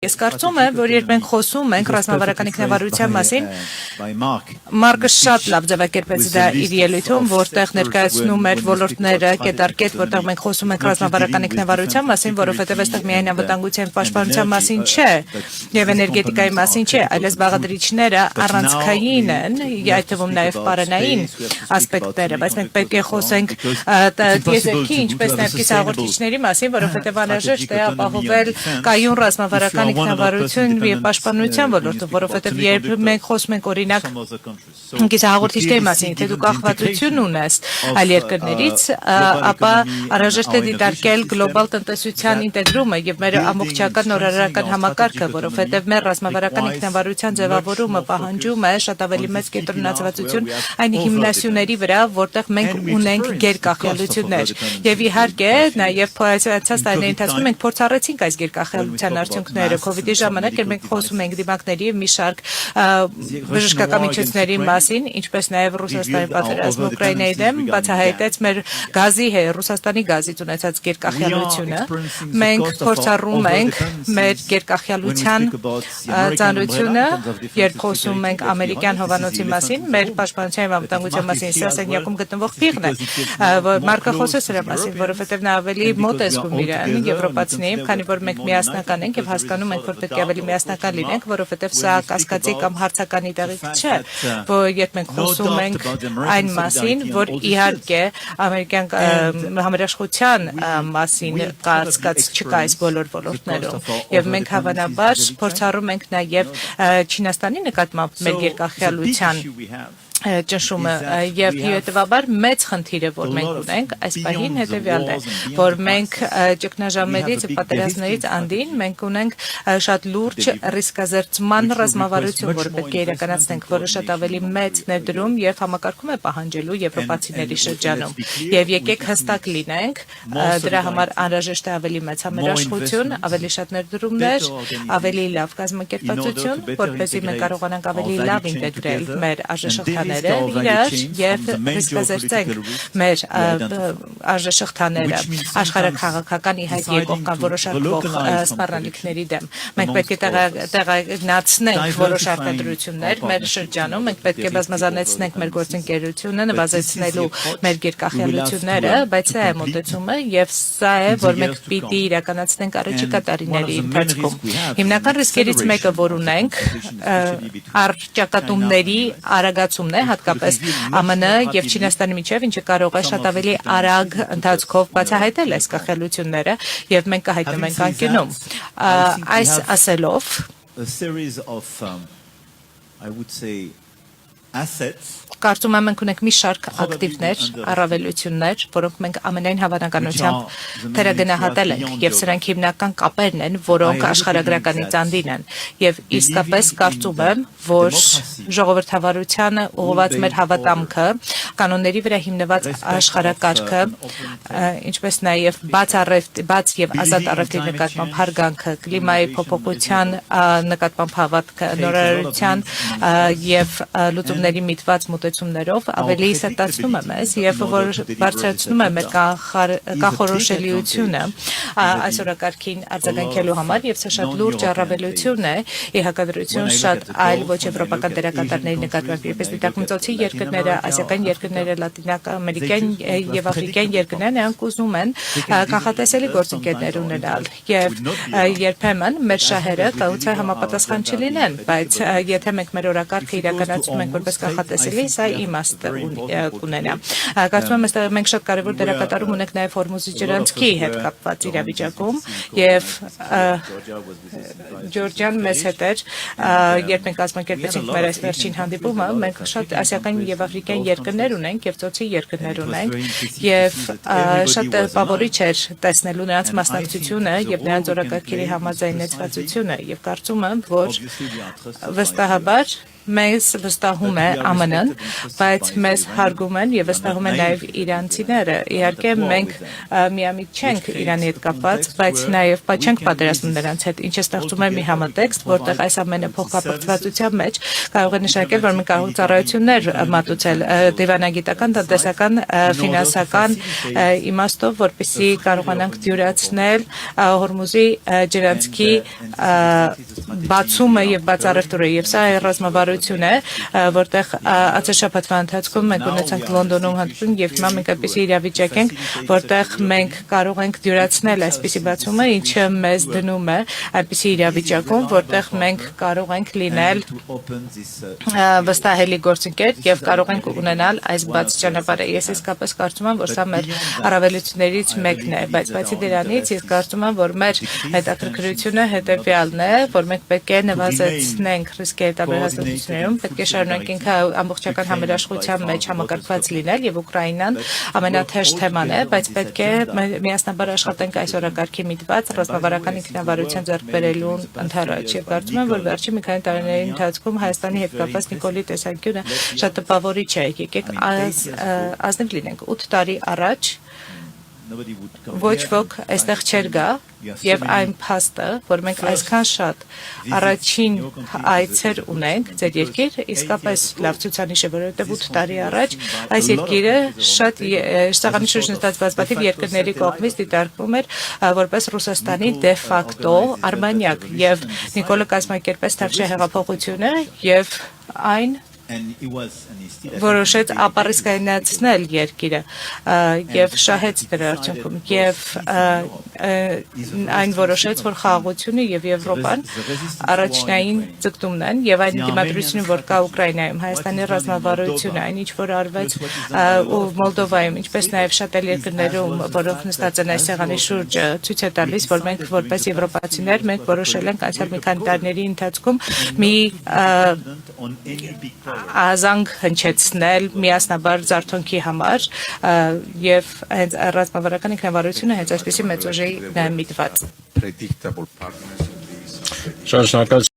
Ես կարծում եմ, որ երբ մենք խոսում ենք ռազմավարական ինքնավարության մասին, Մարկը շատ լավ ձևակերպեց դա իր ելույթում, որտեղ ներկայացնում էր ոլորտները կետարկետ, որտեղ մենք խոսում ենք ռազմավարական ինքնավարության մասին, որովհետև այստեղ միայն անվտանգության պաշտպանության մասին չէ, եւ էներգետիկայի մասին չէ, այլև զբաղադրիչները առանցքային են, այդ թվում նաեւ պարանային ասպեկտները, բայց մենք պետք է խոսենք տիեզերքի, ինչպես նաեւ կիսահաղորդիչների մասին, որովհետև անհրաժեշտ է ապահովել կայուն ռազմավարական ինքնավարություն եւ պաշտպանության ոլորտում, որովհետեւ երբ մենք խոսում ենք օրինակ կիսահաղորդիչների մասին, թե դու կախվածություն ունես այլ երկրներից, ապա անհրաժեշտ է դիտարկել գլոբալ տնտեսության ինտեգրումը եւ մեր ամբողջական նորարարական համակարգը, որովհետեւ մեր ռազմավարական ինքնավարության ձևավորումը պահանջում է շատ ավելի մեծ կենտրոնացվածություն այն հիմնասյուների վրա, որտեղ մենք ունենք գերկախյալություններ եւ իհարկե նաեւ փորձացած տարիների ընթացքում մենք փորձառեցինք այս գերկախյալության արդյունքները Covid-ի ժամանակ մենք խոսում ենք դիմակների եւ մի շարք բժշկական միջոցների մասին, ինչպես նաեւ Ռուսաստանի պատերազմը Ուկրաինայի դեմ բացահայտեց մեր գազի Ռուսաստանի գազից ունեցած գերկախյալությունը։ Մենք փորձառում ենք մեր գերկախյալության ծանրությունը, երբ խոսում ենք ամերիկյան հովանոցի մասին, մեր պաշտպանության եւ անվտանգության մասին սասենյակում գտնվող փիղն է, Մարկը խոսեց դրա մասին, որովհետեւ նա ավելի մոտ է զգում իրան եվրոպացիներին, քանի որ մենք միասնական ենք եւ հասկանում ենք, որ պետք է ավելի միասնական լինենք, որովհետև սա կասկածի կամ հարցականի տեղիք չէ, որ երբ մենք խոսում ենք այն մասին, որ իհարկե ամերիկյան համերաշխության մասին կասկած չկա այս բոլոր ոլորտներում, եւ մենք հավանաբար փորձառում ենք նաեւ Չինաստանի նկատմամբ մեր գերկախյալության ճնշումը եւ հետեւաբար մեծ խնդիրը որ մենք ունենք այս պահին հետեւյալն է որ մենք ճգնաժամերից պատերազմներից անդին մենք ունենք շատ լուրջ ռիսկազերծման ռազմավարություն որ պետք է իրականացնենք որը շատ ավելի մեծ ներդրում եւ համակարգում է պահանջելու եվրոպացիների շրջանում եւ եկեք հստակ լինենք դրա համար անհրաժեշտ է ավելի մեծ համերաշխություն ավելի շատ ներդրումներ ավելի լավ կազմակերպվածություն որպեսզի մենք կարողանանք ավելի լավ ինտեգրել մեր արժեշտական իրար եւ ռիսկազերծենք մեր արժեշտաները աշխարհաքաղաքական իհայտ եկող կամ որոշակվող սպառնալիքների դեմ մենք պետք է տեղայնացնենք որոշ արտադրություններ մեր շրջանում մենք պետք է բազմազանեցնենք մեր գործընկերությունը նվազեցնելու մեր գերկախյալությունները բայց սա է մոտեցումը եւ սա է որ մենք պիտի իրականացնենք առաջիկա տարիների ընթացքում հիմնական ռիսկերից մեկը որ ունենք առճակատումների արագացումն է հատկապես ԱՄՆ եւ Չինաստանի միջև ինչը կարող է շատ ավելի արագ ընթացքով բացահայտել այս կախելությունները եւ մենք կհայտնենք ենք անկյունում այս ասելով Կարծում եմ մենք ունենք մի շարք ակտիվներ, առավելություններ, որոնք մենք ամենայն հավանականությամբ թերագնահատել ենք, եւ սրանք հիմնական կապերն են, որոնք աշխարհագրականից անդին են։ Եվ իսկապես կարծում եմ, որ ժողովրդավարությանը ուղղված մեր հավատամքը, կանոնների վրա հիմնված աշխարհակարգը, ինչպես նաեւ բաց եւ ազատ առևտրի նկատմամբ հարգանքը, կլիմայի փոփոխության նկատմամբ հավատքը, նորարարության եւ լուծումների միտված մոտեցումներով ավելի սերտացնում է մեզ եւ որ բարձրացնում է մեր կանխորոշելիությունը այսօրակարգին արձագանքելու համար եւ սա շատ լուրջ առավելություն է ի հակադրություն շատ այլ ոչ եվրոպական դերակատարների նկատմամբ երբես դիտարկմծոցի երկրները ասիական երկրները լատինամերիկյան եւ աֆրիկյան երկրները նրանք ուզում են կանխատեսելի գործընկերներ ունենալ եւ երբեմն մեր շահերը կայացի համապատասխան չլինեն բայց եթե մենք մեր օրակարգը իրականացնում ենք որպես կանխատեսելի սա իմաստ կունենա կարծում եմ այստեղ մենք շատ կարևոր դերակատարում ունենք նաև Հորմուզի ջրանցքի հետ կապված իրավիճակում եւ Ջորջյան մեզ հետ էր երբ մենք կազմակերպեցինք մեր այս վերջին հանդիպումը մենք շատ ասիական եւ աֆրիկյան երկրներ ունենք եւ ծոցի երկրներ ունենք եւ շատ բավարարիչ էր տեսնելու նրանց մասնակցությունը եւ նրանց օրակարգերի համաձայնեցվածությունը եւ կարծում եմ որ վստահաբար մեզ վստահում է ԱՄՆ-ն, բայց մեզ հարգում են եւ վստահում են նաեւ իրանցիները։ Իհարկե մենք միամիտ չենք Իրանի հետ կապված, բայց նաեւ չենք պատերազմում նրանց հետ, ինչը ստեղծում է մի համատեքստ, որտեղ այս ամենը փոխկապակցվածության մեջ կարող է նշանակել, որ մենք կարող ենք ծառայություններ մատուցել դիվանագիտական, տնտեսական, ֆինանսական իմաստով, որպեսզի կարողանանք դյուրացնել Հորմուզի ջրանցքի բացումը եւ բացառευτուրը եւ սա ռազմավարություն է, որտեղ ացերշաբաթվա ընթացքում մենք ունեցանք Լոնդոնում հանդիպում եւ հիմա մենք այդպիսի իրավիճակ ենք, որտեղ մենք կարող ենք դյուրացնել այսպիսի բացումը, ինչը մեզ դնում է այդպիսի իրավիճակում, որտեղ մենք կարող ենք լինել վստահելի գործընկեր եւ կարող ենք ունենալ այս բաց ճանապարհը։ Ես իսկապես կարծում եմ, որ սա մեր առավելություններից մեկն է, բայց բացի դրանից ես կարծում եմ, որ մեր հետաքրքրությունը հետեւյալն է, որ մենք պետք է նվազեցնենք ռիսկերի տարբեր հաստատություններում, պետք է շարունակենք ամբողջական համերաշխության մեջ համակարգված լինել եւ Ուկրաինան ամենաթեժ թեման է, բայց պետք է միասնաբար աշխատենք այս օրակարգի միտված ռազմավարական ինքնավարության ձեռք բերելու ընթացքում եւ կարծում եմ, որ վերջին մի քանի տարիների ընթացքում Հայաստանի հետ կապված Նիկոլի տեսանկյունը շատ տպավորիչ է։ Եկեք ազնիվ լինենք 8 տարի առաջ ոչ ոք այստեղ չէր գա եւ այն փաստը, որ մենք այսքան շատ առաջին այցեր ունենք ձեր երկիր, իսկապես լավ ցուցանիշ է, որովհետեւ 8 տարի առաջ այս երկիրը շատ սեղանի շուրջ նստած բազմաթիվ երկրների կողմից դիտարկվում էր որպես Ռուսաստանի դե ֆակտո արբանյակ եւ Նիկոլը կազմակերպեց Թավշյա հեղափոխությունը եւ այն որոշեց ապառիսկայնացնել երկիրը եւ շահեց դրա արդյունքում եւ այն որոշեց, որ խաղաղությունը եւ Եվրոպան առաջնային ձգտումն են եւ այն դիմադրությունը, որ կա Ուկրաինայում, Հայաստանի ռազմավարությունը, այն ինչ որ արվեց Մոլդովայում, ինչպես նաեւ շատ այլ երկրներում, որոնք նստած են այս սեղանի շուրջ, ցույց է տալիս, որ մենք որպես եվրոպացիներ մենք որոշել ենք անցյալ մի քանի տարիների ընթացքում մի ազանգ հնչեցնել միասնաբար զարթոնքի համար եւ հենց ռազմավարական ինքնավարությունը հենց այսպեսի մեծ ուժի միտված։ Շնորհակալ